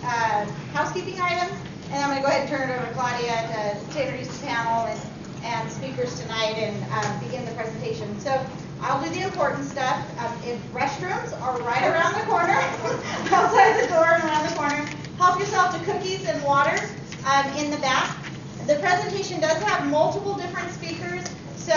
housekeeping items, and I'm going to go ahead and turn it over to Claudia to introduce the panel and speakers tonight and begin the presentation. So I'll do the important stuff. If restrooms are right around the corner, outside the door and around the corner. Help yourself to cookies and water in the back. The presentation does have multiple different speakers, so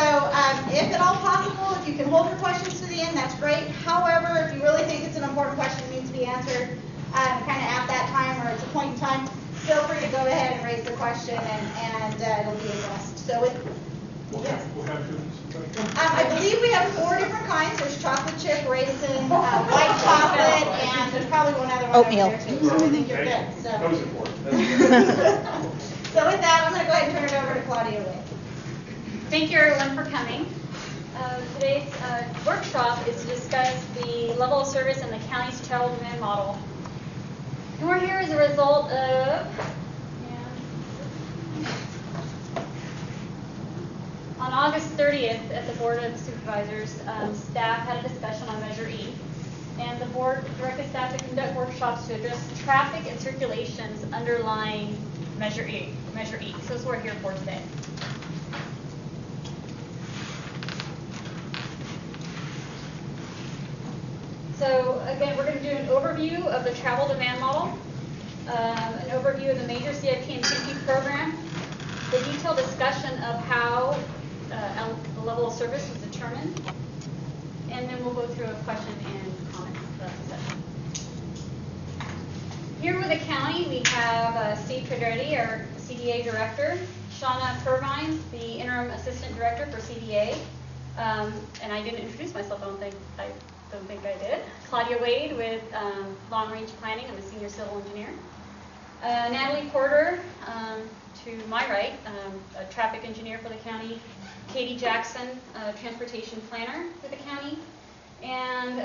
if at all possible, if you can hold your questions to the end, that's great. However, if you really think it's an important question that needs to be answered kind of at that time or it's a point in time, feel free to go ahead and raise the question and it'll be addressed. So We'll have cookies. I believe we have 4 different kinds. There's chocolate chip, raisin, white chocolate, and there's probably one other one oatmeal. over there too. So I think you're good. So. That was important. So with that, I'm going to go ahead and turn it over to Claudia Wade. Thank you, everyone, for coming. Today's workshop is to discuss the level of service in the county's child demand model. And we're here as a result of, on August 30th at the Board of Supervisors, staff had a discussion on Measure E. And the board directed staff to conduct workshops to address traffic and circulations underlying Measure E. So that's what we're here for today. So again, we're going to do an overview of the travel demand model, an overview of the major CIP and TP program, the detailed discussion of how the level of service was determined, and then we'll go through a question and comment session. Here with the county, we have Steve Pedretti, our CDA director, Shauna Purvine, the interim assistant director for CDA, and I didn't introduce myself. I don't think I did. Claudia Wade with long range planning. I'm a senior civil engineer. Natalie Porter, to my right, a traffic engineer for the county. Katie Jackson, transportation planner for the county. And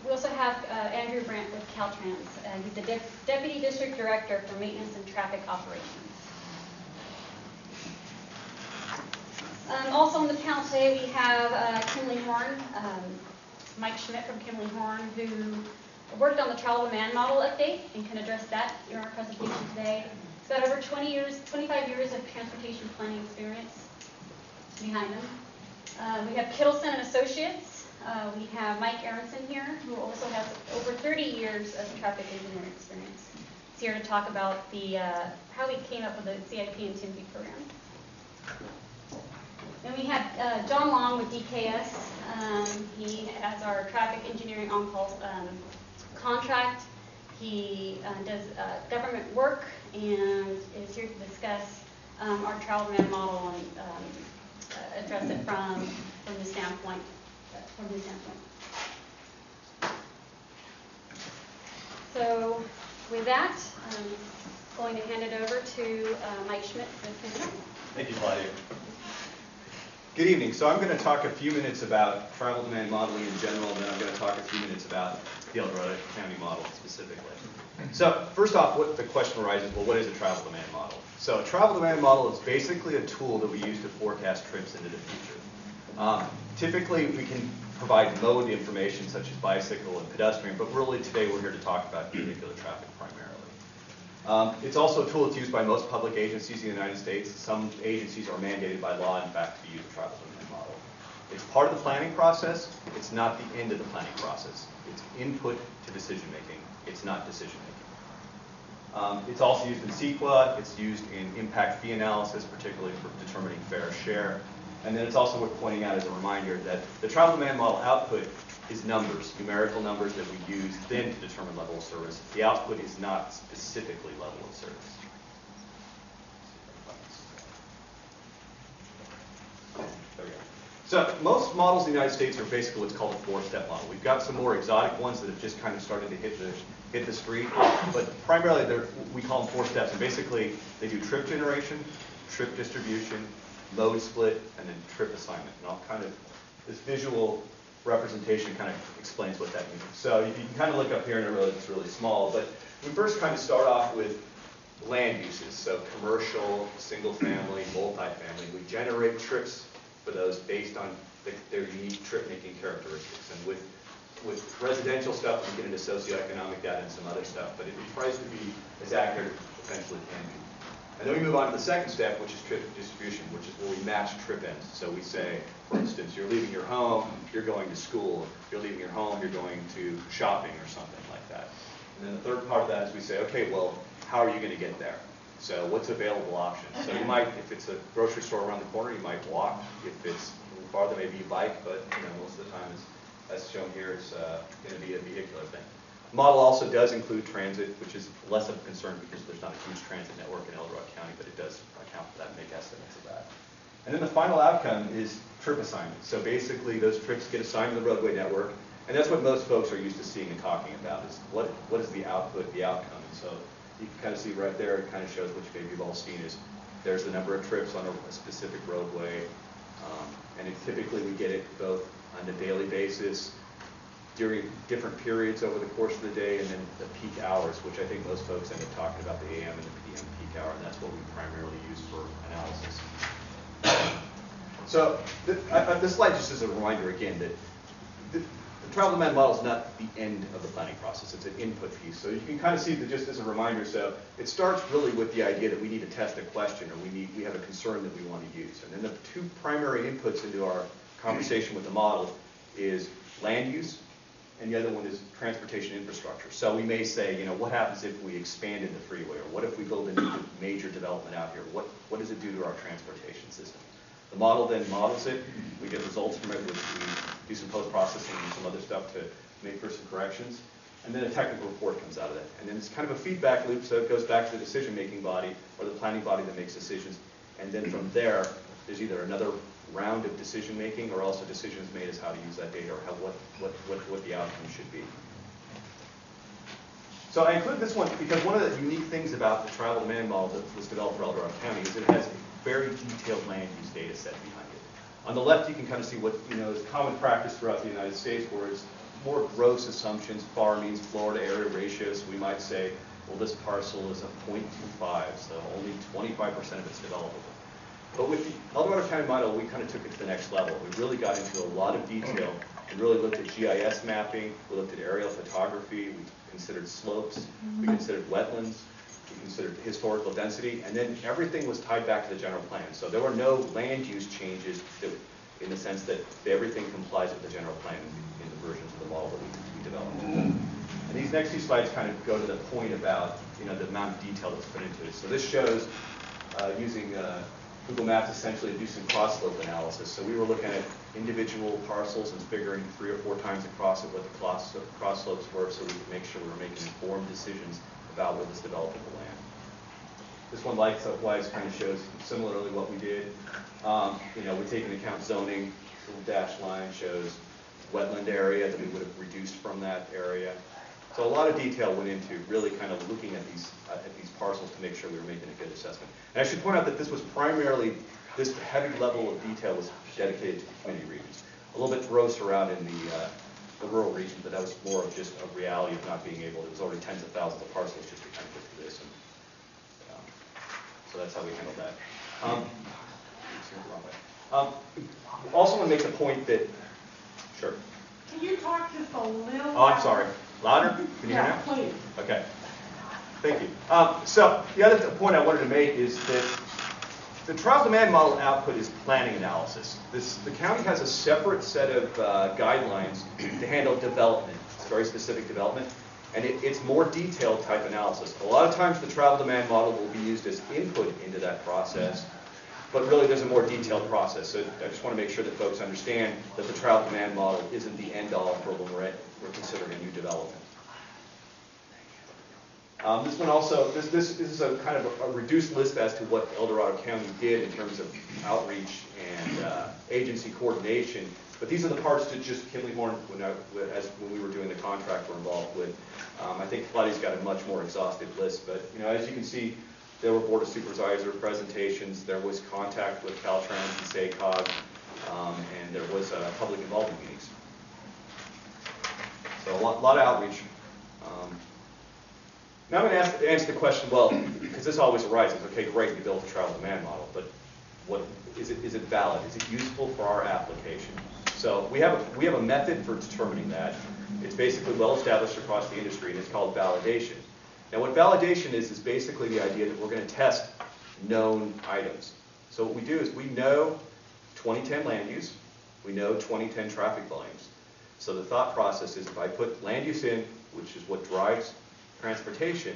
we also have Andrew Brandt with Caltrans. He's the Deputy District Director for Maintenance and Traffic Operations. Also on the panel today we have Kimberly Horn, Mike Schmidt from Kimberly Horn, who worked on the travel demand model update and can address that during our presentation today. He's got over 25 years of transportation planning experience behind him. We have Kittleson and Associates. We have Mike Aronson here, who also has over 30 years of traffic engineering experience. He's here to talk about the how we came up with the CIP and TMP program. Then we have John Long with DKS. He has our traffic engineering on-call contract. He does government work and is here to discuss our travel demand model and address it from his standpoint. So with that, I'm going to hand it over to Mike Schmidt. Thank you, Claudia. Good evening. So I'm going to talk a few minutes about travel demand modeling in general, and then I'm going to talk a few minutes about the Dorado County model specifically. So first off, what the question arises, well, what is a travel demand model? So a travel demand model is basically a tool that we use to forecast trips into the future. Typically, we can provide mode information such as bicycle and pedestrian, but really today we're here to talk about vehicular traffic primarily. It's also a tool that's used by most public agencies in the United States. Some agencies are mandated by law, in fact, to use a travel demand model. It's part of the planning process. It's not the end of the planning process. It's input to decision making. It's not decision making. It's also used in CEQA. It's used in impact fee analysis, particularly for determining fair share. And then it's also worth pointing out as a reminder that the travel demand model output is numbers, numerical numbers that we use then to determine level of service. The output is not specifically level of service. There we go. So most models in the United States are basically what's called a 4-step model. We've got some more exotic ones that have just kind of started to hit the street, but primarily we call them 4 steps. And basically, they do trip generation, trip distribution, mode split, and then trip assignment. And I'll kind of, this visual representation kind of explains what that means. So you can kind of look up here and I realize it's really small, but we first kind of start off with land uses. So commercial, single family, multifamily. We generate trips for those based on their unique trip making characteristics. And with residential stuff, we get into socioeconomic data and some other stuff, but it tries to be as accurate as potentially can be. And then we move on to the second step, which is trip distribution, which is where we match trip ends. So we say, for instance, you're leaving your home, you're going to school. You're leaving your home, you're going to shopping or something like that. And then the third part of that is we say, okay, well, how are you going to get there? So what's available options? So you might, if it's a grocery store around the corner, you might walk. If it's a little farther, maybe you bike, but most of the time, as shown here, it's going to be a vehicular thing. The model also does include transit, which is less of a concern because there's not a huge transit network in El Dorado County, but it does account for that and make estimates of that. And then the final outcome is trip assignment. So basically, those trips get assigned to the roadway network, and that's what most folks are used to seeing and talking about, is what is the output, the outcome. And so you can kind of see right there, it kind of shows, which maybe you've all seen, is there's the number of trips on a specific roadway, and typically we get it both on a daily basis, during different periods over the course of the day, and then the peak hours, which I think most folks end up talking about, the AM and the PM peak hour, and that's what we primarily use for analysis. So this slide just is a reminder again that the travel demand model is not the end of the planning process. It's an input piece. So you can kind of see that just as a reminder. So it starts really with the idea that we need to test a question, or we have a concern that we want to use. And then the two primary inputs into our conversation with the model is land use, and the other one is transportation infrastructure. So we may say, what happens if we expanded the freeway, or what if we build a new major development out here? What does it do to our transportation system? The model then models it. We get results from it, which we do some post-processing and some other stuff to make for some corrections. And then a technical report comes out of that. And then it's kind of a feedback loop, so it goes back to the decision-making body or the planning body that makes decisions. And then from there, there's either another round of decision-making or also decisions made as how to use that data or what the outcome should be. So I include this one because one of the unique things about the travel demand model that was developed for El Dorado County is it has a very detailed land use data set behind it. On the left, you can kind of see what is common practice throughout the United States, where it's more gross assumptions. FAR means Florida area ratio, so we might say, well, this parcel is a 0.25, so only 25% of it's developable. But with the El Dorado County model, we kind of took it to the next level. We really got into a lot of detail and really looked at GIS mapping. We looked at aerial photography. We considered slopes. We considered wetlands. We considered historical density. And then everything was tied back to the general plan. So there were no land use changes in the sense that everything complies with the general plan in the versions of the model that we developed. And these next two slides kind of go to the point about the amount of detail that's put into it. So this shows using Google Maps essentially to do some cross-slope analysis. So we were looking at individual parcels and figuring 3 or 4 times across it what the cross slopes were, so we could make sure we were making informed decisions about what was developable land. This one likewise kind of shows similarly what we did. We take into account zoning. The little dashed line shows wetland area that we would have reduced from that area. So a lot of detail went into really kind of looking at these parcels to make sure we were making a good assessment. And I should point out that this was primarily, this heavy level of detail was dedicated to the community regions. A little bit gross around in the rural regions, but that was more of just a reality of not being able, it was already tens of thousands of parcels just to kind of get through this. And, so that's how we handled that. Also want to make the point that, sure. Can you talk just a little? Oh, I'm sorry. Louder? Can you hear now? Please. Okay. Thank you. So the other point I wanted to make is that the travel demand model output is planning analysis. The county has a separate set of guidelines to handle development. It's very specific development, and it's more detailed type analysis. A lot of times the travel demand model will be used as input into that process, but really there's a more detailed process. So I just want to make sure that folks understand that the travel demand model isn't the end-all for when we're considering a new development. This one also, this is a kind of a reduced list as to what El Dorado County did in terms of outreach and agency coordination. But these are the parts that just Kimley Horn, when we were doing the contract, were involved with. I think Claudia's got a much more exhaustive list. But as you can see, there were Board of Supervisor presentations. There was contact with Caltrans and SACOG, and there was public involvement meetings. So a lot of outreach. Now I'm going to answer the question, well, because this always arises, okay, great, you built a travel demand model, but what is it valid? Is it useful for our application? So we have a method for determining that. It's basically well established across the industry, and it's called validation. Now what validation is basically the idea that we're going to test known items. So what we do is we know 2010 land use, we know 2010 traffic volumes. So the thought process is if I put land use in, which is what drives transportation,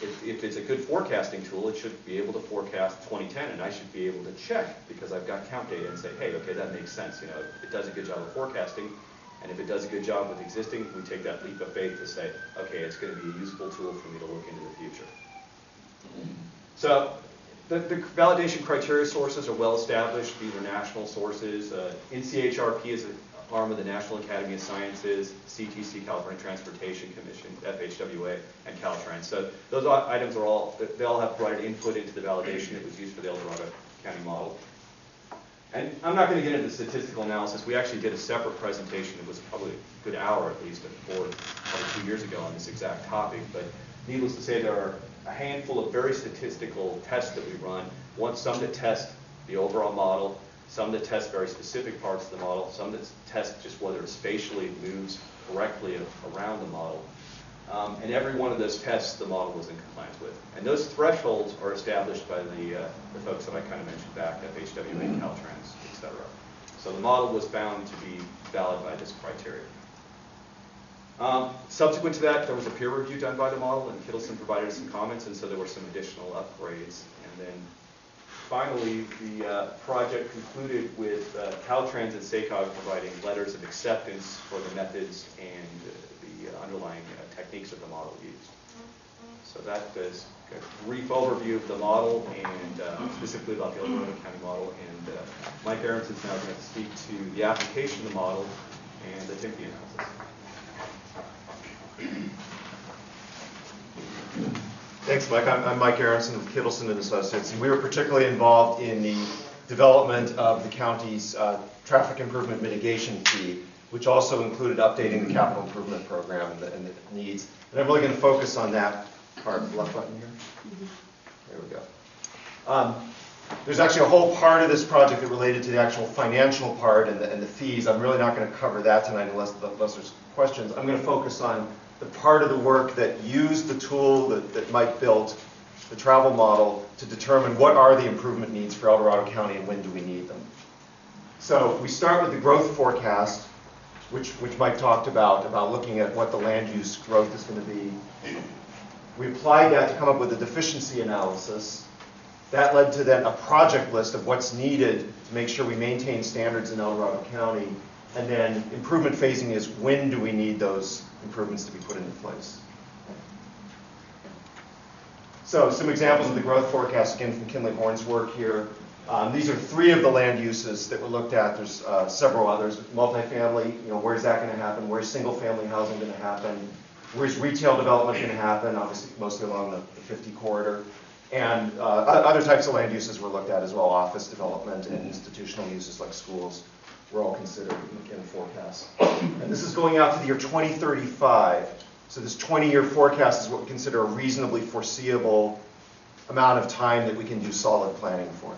if it's a good forecasting tool, it should be able to forecast 2010, and I should be able to check because I've got count data and say, hey, okay, that makes sense. You know, it does a good job of forecasting, and if it does a good job with existing, we take that leap of faith to say, okay, it's going to be a useful tool for me to look into the future. So the validation criteria sources are well established. These are national sources. NCHRP is an arm of the National Academy of Sciences, CTC, California Transportation Commission, FHWA, and Caltrans. So those items are all, they all have provided input into the validation that was used for the El Dorado County model. And I'm not going to get into the statistical analysis. We actually did a separate presentation. It was probably a good hour at least, probably 2 years ago on this exact topic. But needless to say, there are a handful of very statistical tests that we run. Some that test the overall model, some that test very specific parts of the model, some that test just whether it spatially moves correctly around the model. And every one of those tests the model was in compliance with. And those thresholds are established by the folks that I kind of mentioned back, FHWA, Caltrans, et cetera. So the model was found to be valid by this criteria. Subsequent to that, there was a peer review done by the model, and Kittleson provided some comments, and so there were some additional upgrades. And then finally, the project concluded with Caltrans and SACOG providing letters of acceptance for the methods and the underlying techniques of the model used. So that is a brief overview of the model and specifically about the El Dorado County model. And Mike Aronson is now going to speak to the application of the model and the TIMPI analysis. Thanks, Mike. I'm Mike Aronson with Kittleson and Associates, and we were particularly involved in the development of the county's traffic improvement mitigation fee, which also included updating the capital improvement program and the needs. And I'm really going to focus on that part. Left button here. There we go. There's actually a whole part of this project that related to the actual financial part and the fees. I'm really not going to cover that tonight unless there's questions. I'm going to focus on the part of the work that used the tool that Mike built, the travel model, to determine what are the improvement needs for El Dorado County and when do we need them. So we start with the growth forecast, which Mike talked about looking at what the land use growth is going to be. We applied that to come up with a deficiency analysis. That led to then a project list of what's needed to make sure we maintain standards in El Dorado County. And then improvement phasing is when do we need those improvements to be put into place. So some examples of the growth forecast, again, from Kinley Horn's work here. These are 3 of the land uses that were looked at. There's several others. Multifamily, where's that going to happen? Where's single family housing going to happen? Where's retail development going to happen? Obviously, mostly along the 50 corridor. And other types of land uses were looked at as well, office development and institutional uses like schools were all considered in the forecast. And this is going out to the year 2035. So this 20-year forecast is what we consider a reasonably foreseeable amount of time that we can do solid planning for.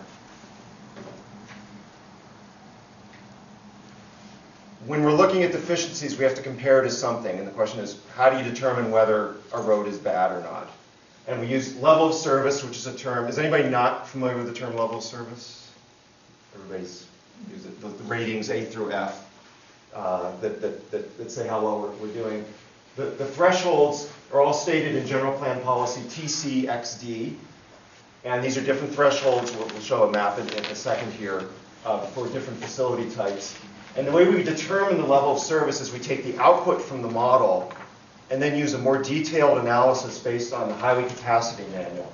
When we're looking at deficiencies, we have to compare to something. And the question is, how do you determine whether a road is bad or not? And we use level of service, which is a term. Is anybody not familiar with the term level of service? Everybody's used it. The ratings A through F that say how well we're doing. The thresholds are all stated in General Plan Policy TCXD. And these are different thresholds. We'll show a map in a second here for different facility types. And the way we determine the level of service is we take the output from the model and then use a more detailed analysis based on the highway capacity manual.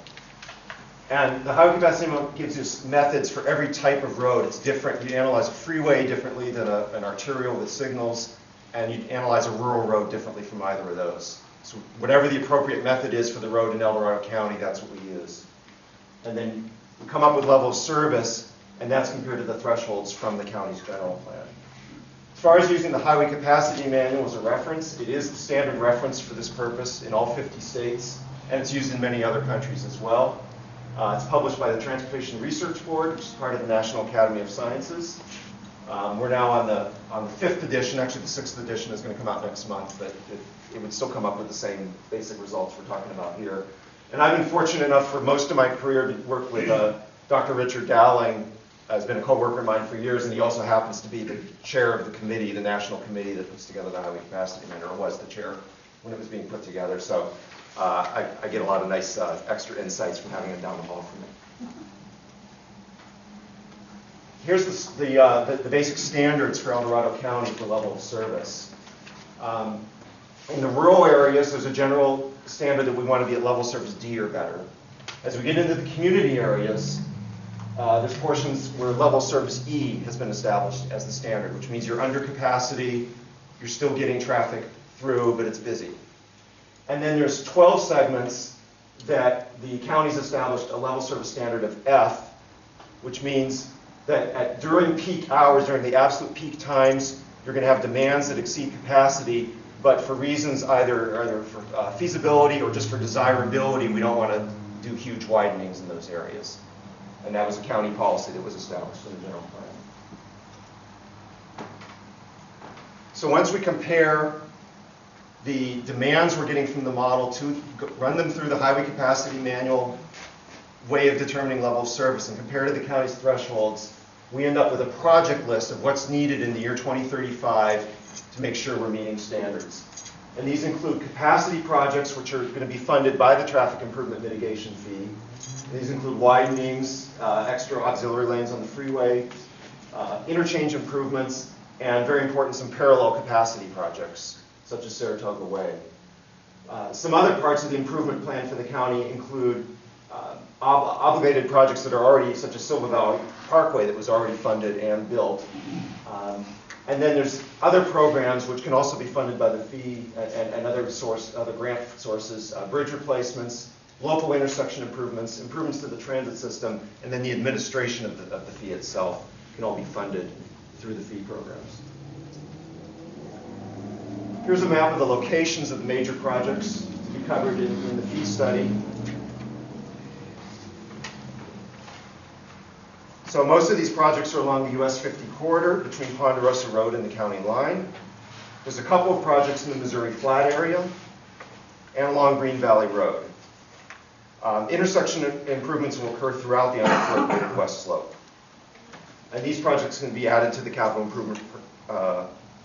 And the highway capacity manual gives us methods for every type of road. It's different. You analyze a freeway differently than an arterial with signals, and you analyze a rural road differently from either of those. So whatever the appropriate method is for the road in El Dorado County, that's what we use. And then we come up with level of service, and that's compared to the thresholds from the county's general plan. As far as using the highway capacity manual as a reference, it is the standard reference for this purpose in all 50 states, and it's used in many other countries as well. It's published by the Transportation Research Board, which is part of the National Academy of Sciences. We're now on the 5th edition. Actually, the 6th edition is going to come out next month, but it would still come up with the same basic results we're talking about here. And I've been fortunate enough for most of my career to work with Dr. Richard Dowling, has been a co-worker of mine for years, and he also happens to be the chair of the committee, the national committee that puts together the highway capacity manual, or was the chair when it was being put together. So I get a lot of nice extra insights from having him down the hall from me. Here's the basic standards for El Dorado County for level of service. In the rural areas, there's a general standard that we want to be at level service D or better. As we get into the community areas, there's portions where level service E has been established as the standard, which means you're under capacity, you're still getting traffic through, but it's busy. And then there's 12 segments that the county's established a level service standard of F, which means that during peak hours, during the absolute peak times, you're going to have demands that exceed capacity, but for reasons either for feasibility or just for desirability, we don't want to do huge widenings in those areas. And that was a county policy that was established in the general plan. So once we compare the demands we're getting from the model to run them through the highway capacity manual way of determining level of service and compare to the county's thresholds, we end up with a project list of what's needed in the year 2035 to make sure we're meeting standards. And these include capacity projects, which are going to be funded by the traffic improvement mitigation fee. These include widenings, extra auxiliary lanes on the freeway, interchange improvements, and very important, some parallel capacity projects, such as Saratoga Way. Some other parts of the improvement plan for the county include obligated projects that are already, such as Silver Valley Parkway, that was already funded and built. And then there's other programs which can also be funded by the fee and other grant sources, bridge replacements, local intersection improvements, improvements to the transit system, and then the administration of the fee itself can all be funded through the fee programs. Here's a map of the locations of the major projects to be covered in the fee study. So most of these projects are along the US 50 corridor between Ponderosa Road and the county line. There's a couple of projects in the Missouri Flat area and along Green Valley Road. Intersection improvements will occur throughout the unincorporated west slope. And these projects can be added to the capital improvement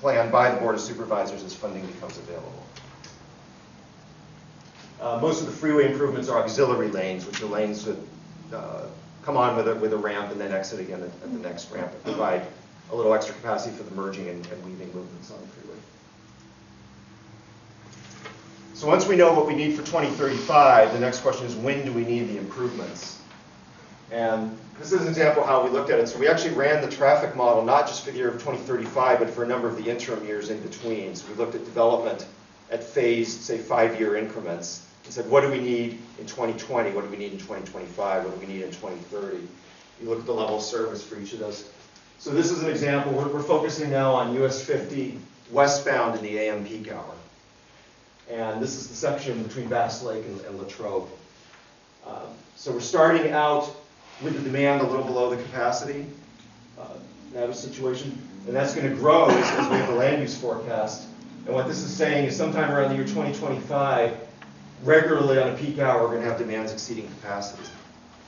plan by the Board of Supervisors as funding becomes available. Most of the freeway improvements are auxiliary lanes, which are lanes that come on with a ramp and then exit again at the next ramp and provide a little extra capacity for the merging and weaving movements on the freeway. So once we know what we need for 2035, the next question is, when do we need the improvements? And this is an example of how we looked at it. So we actually ran the traffic model not just for the year of 2035, but for a number of the interim years in between. So we looked at development at phased, say, 5-year increments and said, what do we need in 2020? What do we need in 2025? What do we need in 2030? You look at the level of service for each of those. So this is an example. We're focusing now on US 50 westbound in the AM peak hour. And this is the section between Bass Lake and Latrobe. So we're starting out with the demand a little below the capacity. That is the situation. And that's going to grow as we have a land use forecast. And what this is saying is sometime around the year 2025, regularly on a peak hour, we're going to have demands exceeding capacity.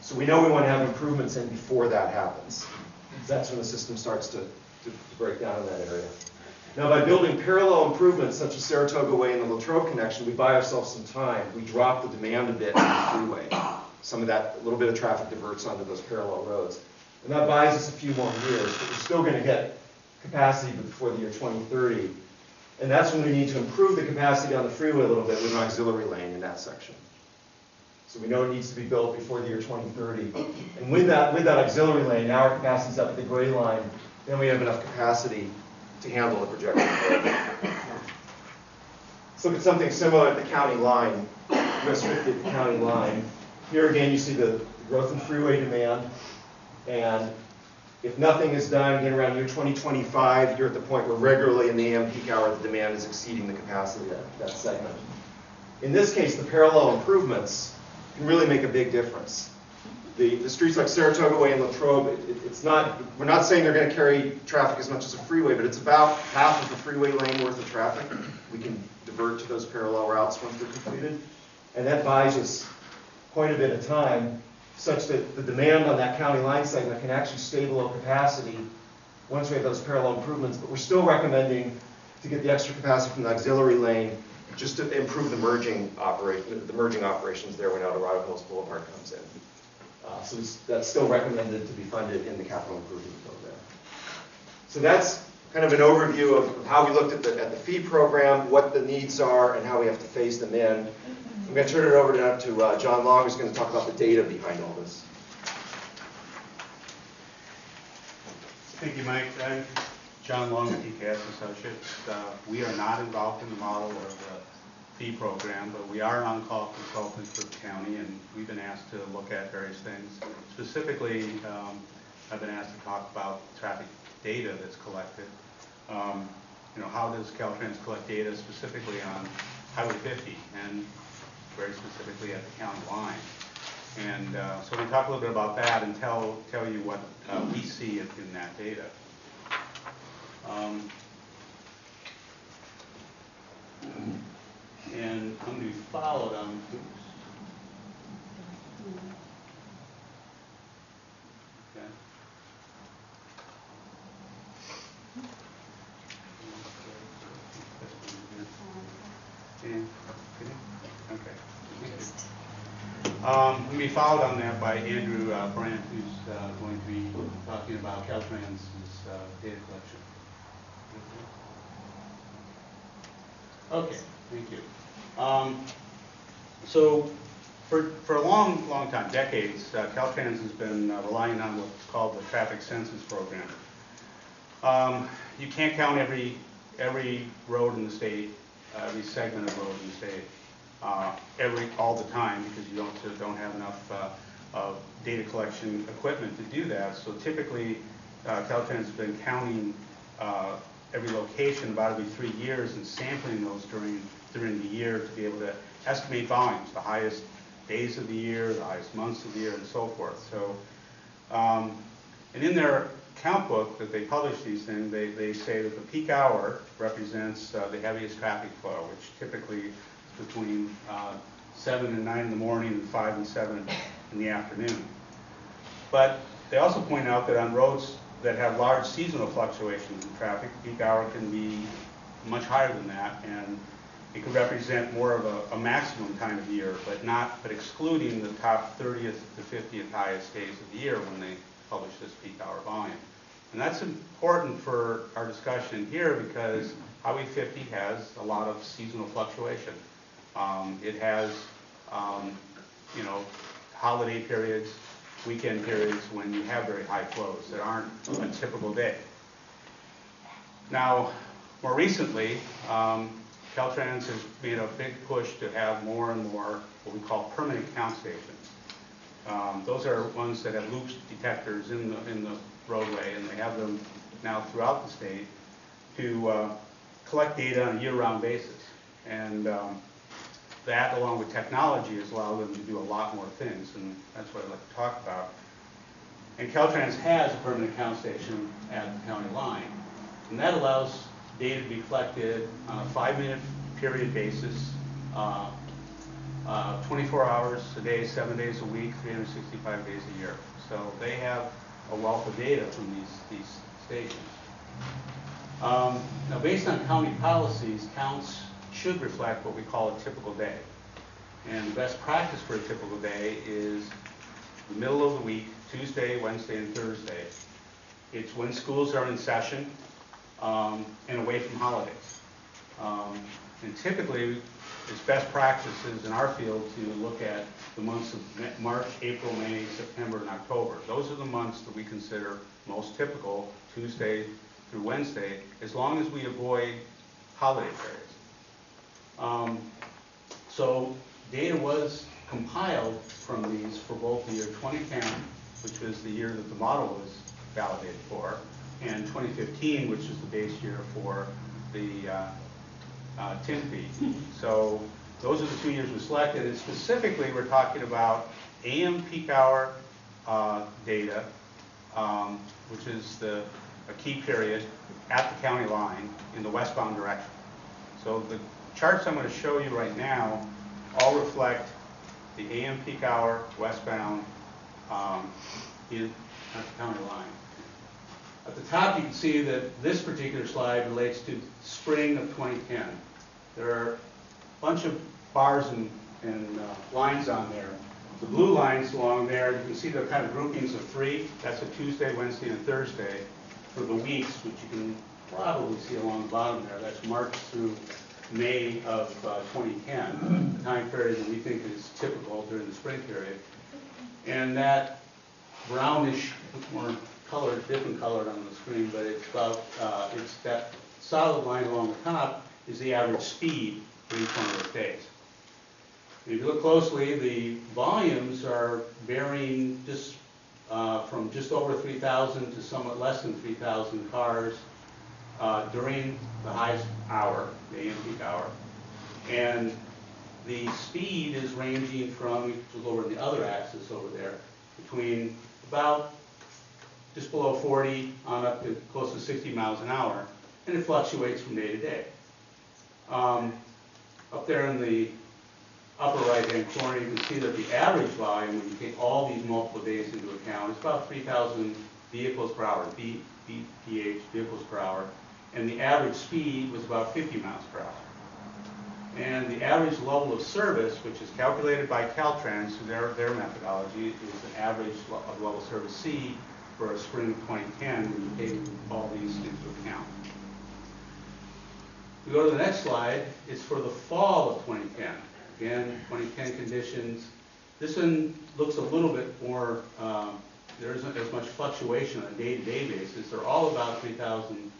So we know we want to have improvements in before that happens. That's when the system starts to break down in that area. Now, by building parallel improvements such as Saratoga Way and the Latrobe connection, we buy ourselves some time. We drop the demand a bit on the freeway. Some of that, a little bit of traffic diverts onto those parallel roads. And that buys us a few more years, but we're still going to get capacity before the year 2030. And that's when we need to improve the capacity on the freeway a little bit with an auxiliary lane in that section. So we know it needs to be built before the year 2030. And with that auxiliary lane, now our capacity's up at the gray line, then we have enough capacity to handle the projected growth. Let's look at something similar at the county line, US 50 at the county line. Here again, you see the growth in freeway demand. And if nothing is done, again, around year 2025, you're at the point where regularly in the AM peak hour, the demand is exceeding the capacity of that segment. In this case, the parallel improvements can really make a big difference. The streets like Saratoga Way and Latrobe, it's not, we're not saying they're going to carry traffic as much as a freeway, but it's about half of the freeway lane worth of traffic we can divert to those parallel routes once they're completed. And that buys us quite a bit of time, such that the demand on that county line segment can actually stay below capacity once we have those parallel improvements. But we're still recommending to get the extra capacity from the auxiliary lane just to improve the merging operations there when Dorado Hills Boulevard comes in. So that's still recommended to be funded in the capital improvement program. So that's kind of an overview of how we looked at the fee program, what the needs are, and how we have to phase them in. I'm going to turn it over now to John Long, who's going to talk about the data behind all this. Thank you, Mike. I'm John Long with TKS Associates. We are not involved in the model or the fee program, but we are an on-call consultant for the county, and we've been asked to look at various things. Specifically, I've been asked to talk about traffic data that's collected. How does Caltrans collect data specifically on Highway 50 and very specifically at the county line? And so we'll talk a little bit about that and tell you what we see in that data. And I'm going to be followed on, okay. I'm going to be followed on that by Andrew Brandt, who's going to be talking about Caltrans' data collection. Okay, thank you. So for a long time, decades, Caltrans has been relying on what's called the traffic census program. You can't count every road in the state, every segment of road in the state, all the time, because you don't have enough data collection equipment to do that. So typically, Caltrans has been counting every location about every 3 years and sampling those during the year to be able to estimate volumes, the highest days of the year, the highest months of the year, and so forth. So, and in their count book that they publish these things, they say that the peak hour represents the heaviest traffic flow, which typically is between 7 and 9 in the morning and 5 and 7 in the afternoon. But they also point out that on roads that have large seasonal fluctuations in traffic, peak hour can be much higher than that, and it could represent more of a maximum time of year, but excluding the top 30th to 50th highest days of the year when they publish this peak hour volume. And that's important for our discussion here because Highway 50 has a lot of seasonal fluctuation. It has, holiday periods, weekend periods when you have very high flows that aren't a typical day. Now, more recently, Caltrans has made a big push to have more and more what we call permanent count stations. Those are ones that have loop detectors in the roadway, and they have them now throughout the state to collect data on a year-round basis. And that, along with technology, has allowed them to do a lot more things, and that's what I'd like to talk about. And Caltrans has a permanent count station at the county line, and that allows data to be collected on a 5-minute period basis, 24 hours a day, 7 days a week, 365 days a year. So they have a wealth of data from these stations. Now, based on county policies, counts should reflect what we call a typical day. And the best practice for a typical day is the middle of the week, Tuesday, Wednesday, and Thursday. It's when schools are in session and away from holidays. And typically, it's best practices in our field to look at the months of March, April, May, September, and October. Those are the months that we consider most typical, Tuesday through Wednesday, as long as we avoid holiday periods. So data was compiled from these for both the year 2010, which was the year that the model was validated for, and 2015, which is the base year for the TIN fee. So those are the 2 years we selected, and specifically we're talking about AM peak hour data, which is a key period at the county line in the westbound direction. So the charts I'm going to show you right now all reflect the AM peak hour westbound at the county line. At the top you can see that this particular slide relates to spring of 2010. There are a bunch of bars and lines on there. The blue lines along there, you can see the kind of groupings of 3. That's a Tuesday, Wednesday, and Thursday for the weeks, which you can probably see along the bottom there. That's March through May of 2010, the time period that we think is typical during the spring period. And that brownish, more colored, different colored on the screen, but it's about, it's that solid line along the top is the average speed for each one of those days. If you look closely, the volumes are varying just from just over 3,000 to somewhat less than 3,000 cars during the highest hour, the AM peak hour. And the speed is ranging from, you can look over the other axis over there, between about just below 40 on up to close to 60 miles an hour, and it fluctuates from day to day. Up there in the upper right-hand corner, you can see that the average volume, when you take all these multiple days into account, is about 3,000 vehicles per hour, VPH, vehicles per hour, and the average speed was about 50 miles per hour. And the average level of service, which is calculated by Caltrans through their methodology, is an average of level of service C for a spring of 2010 when you take all these into account. We go to the next slide. It's for the fall of 2010. Again, 2010 conditions. This one looks a little bit more, there isn't as much fluctuation on a day-to-day basis. They're all about 3,000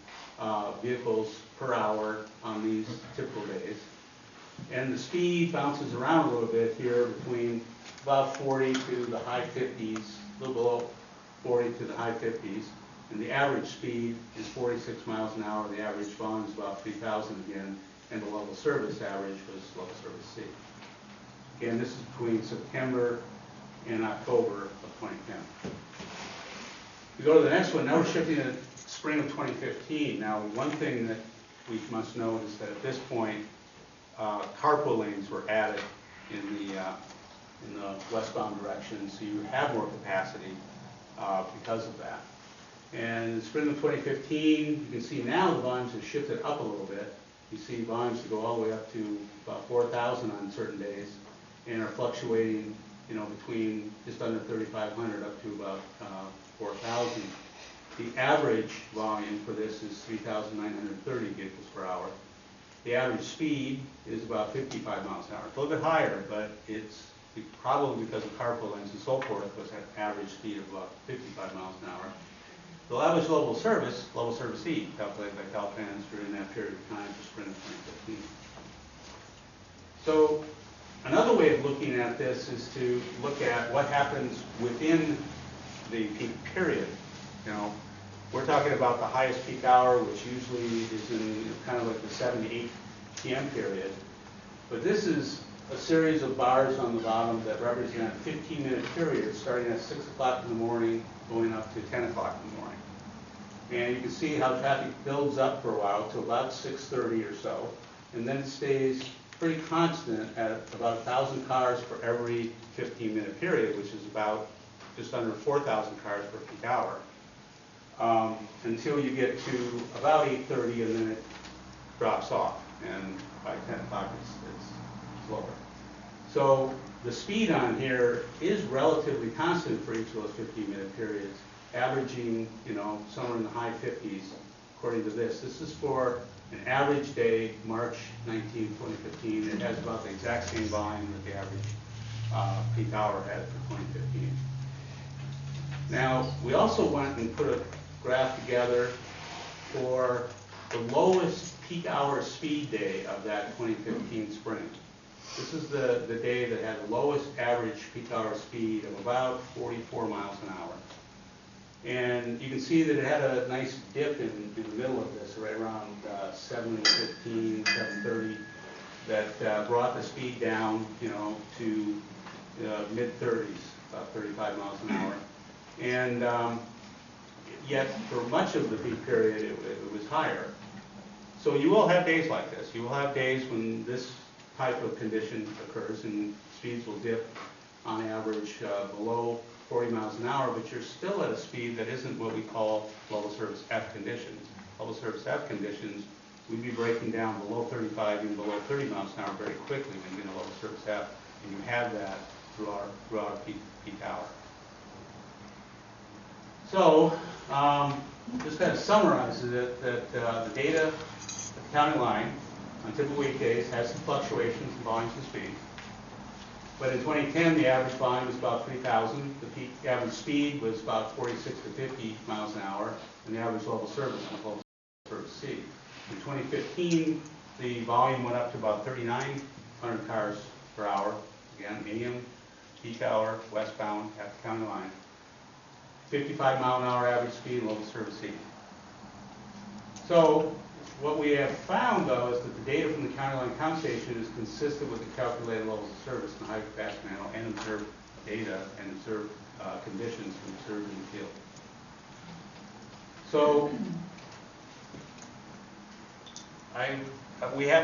vehicles per hour on these typical days. And the speed bounces around a little bit here between about 40 to the high 50s, a little below 40 to the high 50s. And the average speed is 46 miles an hour. The average volume is about 3,000 again. And the level service average was level service C. Again, this is between September and October of 2010. We go to the next one. Now we're shifting to spring of 2015. Now, one thing that we must note is that at this point, carpool lanes were added in the westbound direction, so you have more capacity because of that. And in the spring of 2015, you can see now the volumes have shifted up a little bit. You see volumes go all the way up to about 4,000 on certain days, and are fluctuating, between just under 3,500 up to about 4,000. The average volume for this is 3,930 vehicles per hour. The average speed is about 55 miles an hour. It's a little bit higher, but it's probably because of carpool lanes and so forth, was an average speed of about 55 miles an hour. The average level service E, calculated by Caltrans during that period of time for spring of 2015. So another way of looking at this is to look at what happens within the peak period. We're talking about the highest peak hour, which usually is in kind of like the 7 to 8 p.m. period. But this is a series of bars on the bottom that represent 15-minute periods starting at 6 o'clock in the morning, going up to 10 o'clock in the morning. And you can see how traffic builds up for a while to about 6:30 or so, and then it stays pretty constant at about 1,000 cars for every 15-minute period, which is about just under 4,000 cars per peak hour, until you get to about 8:30, and then it drops off, and by 10 o'clock it's lower. So the speed on here is relatively constant for each of those 15-minute periods, averaging, somewhere in the high 50s, according to this. This is for an average day, March 19, 2015. It has about the exact same volume that the average peak hour had for 2015. Now, we also went and put a graph together for the lowest peak hour speed day of that 2015 spring. This is the day that had the lowest average peak hour speed of about 44 miles an hour. And you can see that it had a nice dip in the middle of this, right around 7:15, 7:30, that brought the speed down, to mid-30s, about 35 miles an hour. And yet, for much of the peak period, it was higher. So you will have days like this. You will have days when this type of condition occurs and speeds will dip on average below 40 miles an hour, but you're still at a speed that isn't what we call level service F conditions. Level service F conditions, we'd be breaking down below 35, even below 30 miles an hour very quickly when you get a level service F, and you have that throughout peak hour. So, just kind of summarizes it that the data at the county line on typical weekdays has some fluctuations in volumes and speed. But in 2010, the average volume was about 3,000. The peak average speed was about 46 to 50 miles an hour, and the average level service was level service C. In 2015, the volume went up to about 3,900 cars per hour. Again, medium, peak hour, westbound at the county line. 55 mile an hour average speed, level service C. So what we have found, though, is that the data from the county line count station is consistent with the calculated levels of service in the high capacity panel and observed data and observed conditions observed in the field. So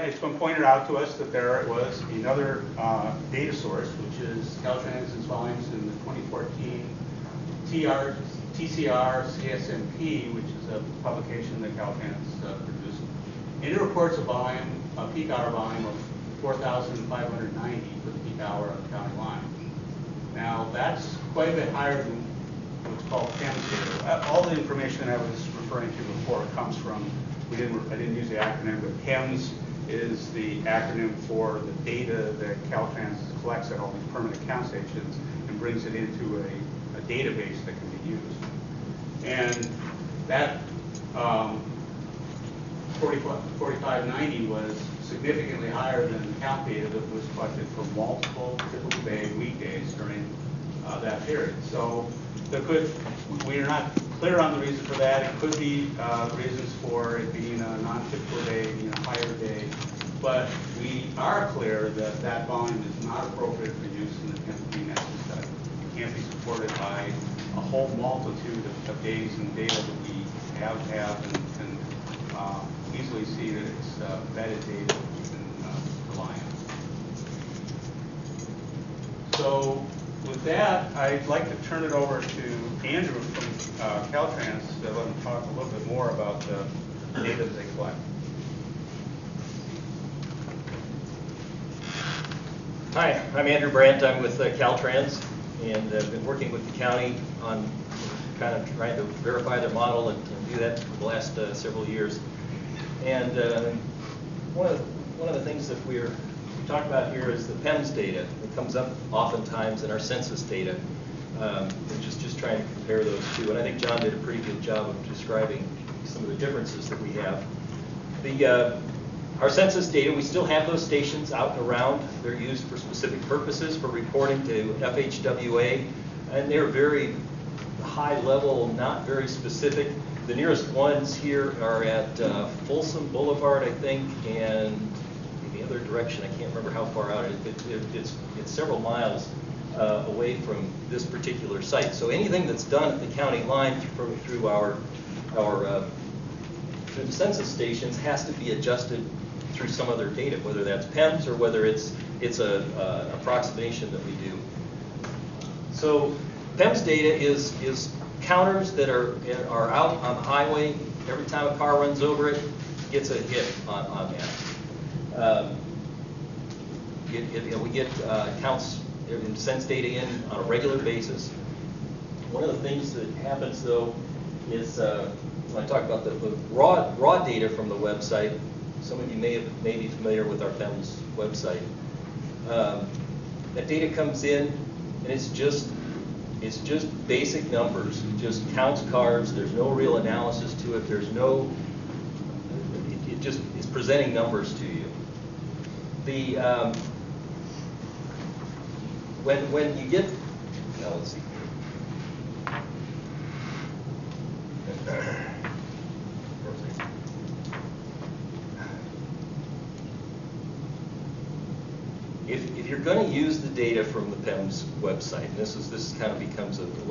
it's been pointed out to us that there was another data source, which is Caltrans' volumes in the 2014 TCR CSMP, which is a publication that Caltrans produced. And it reports a peak hour volume of 4,590 for the peak hour on the county line. Now, that's quite a bit higher than what's called PEMS data. All the information I was referring to before comes from, I didn't use the acronym, but PEMS is the acronym for the data that Caltrans collects at all these permanent count stations and brings it into a database that can be used. And that 4590 was significantly higher than the count data that was collected for multiple typical day weekdays during that period. So we are not clear on the reason for that. It could be reasons for it being a non-typical day, being a higher day, but we are clear that that volume is not appropriate for use in the Tennessee Nexus study. It can't be supported by a whole multitude of days and data that we have and easily see that it's vetted data that we can rely on. So with that, I'd like to turn it over to Andrew from Caltrans to let him talk a little bit more about the data that they collect. Hi, I'm Andrew Brandt. I'm with Caltrans, and I've been working with the county on kind of trying to verify their model and do that for the last several years. And one of the things that we talk about here is the PEMS data. It comes up oftentimes in our census data. And just trying to compare those two. And I think John did a pretty good job of describing some of the differences that we have. Our census data, we still have those stations out and around. They're used for specific purposes, for reporting to FHWA, and they're very high level, not very specific. The nearest ones here are at Folsom Boulevard, I think, and in the other direction, I can't remember how far out. It's several miles away from this particular site. So anything that's done at the county line through our through the census stations has to be adjusted through some other data, whether that's PEMS or whether it's a approximation that we do. So PEMS data is counters that are out on the highway. Every time a car runs over it, gets a hit on that. We get counts and sends data in on a regular basis. One of the things that happens, though, is when I talk about the raw data from the website, some of you may be familiar with our PEMS website. That data comes in, and it's just basic numbers. It just counts cars. There's no real analysis to it. There's no. It just is presenting numbers to you. When you get, let's see. If you're going to use the data from the PEMS website. And this kind of becomes a little